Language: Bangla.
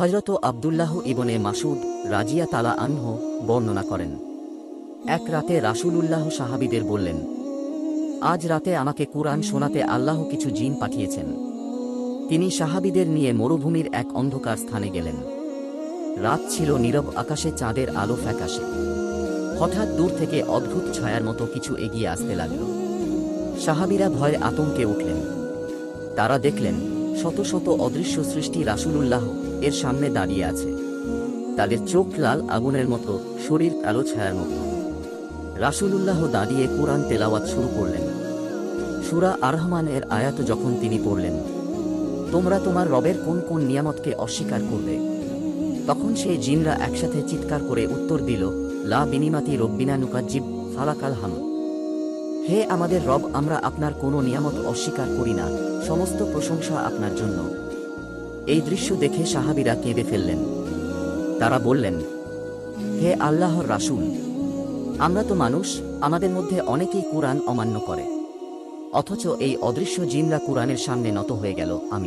হযরত আব্দুল্লাহ ইবনে মাসউদ রাজিয়া তালা আনহু বর্ণনা করেন, এক রাতে রাসূলুল্লাহ সাহাবীদের বললেন, আজ রাতে আমাকে কুরআন শোনাতে আল্লাহ কিছু জিন পাঠিয়েছেন। তিনি সাহাবীদের নিয়ে মরুভূমির এক অন্ধকার স্থানে গেলেন। রাত ছিল নীরব, আকাশে চাঁদের আলো ফ্যাকাশে। হঠাৎ দূর থেকে অদ্ভুত ছায়ার মতো কিছু এগিয়ে আসতে লাগল। সাহাবীরা ভয়ে আতঙ্কে উঠলেন। তারা দেখলেন শত শত অদৃশ্য সৃষ্টি রাসূলুল্লাহ এর সামনে দাঁড়িয়ে আছে। তাদের চোখ লাল আগুনের মতো, শরীর কালো ছায়ার মতো। রাসূলুল্লাহ দাঁড়িয়ে কুরআন তেলাওয়াত শুরু করলেন। সূরা আর-রহমানের আয়াত যখন তিনি পড়লেন, তোমরা তোমার রবের কোন কোন নিয়ামতকে অস্বীকার করবে, তখন সেই জিনরা একসাথে চিৎকার করে উত্তর দিল, লা বিনিমাতি রব্বিনা নুকাজ্জিব ফালাকাল হামদ। হে আমাদের রব, আমরা আপনার কোনো নিয়ামত অস্বীকার করি না, সমস্ত প্রশংসা আপনার জন্য। এই দৃশ্য দেখে সাহাবীরা কেঁদে ফেললেন। তারা বললেন, হে আল্লাহর রাসূল, আমরা তো মানুষ, আমাদের মধ্যে অনেকেই কুরআন অমান্য করে, অথচ এই অদৃশ্য জিনরা কুরআনের সামনে নত হয়ে গেল। আমি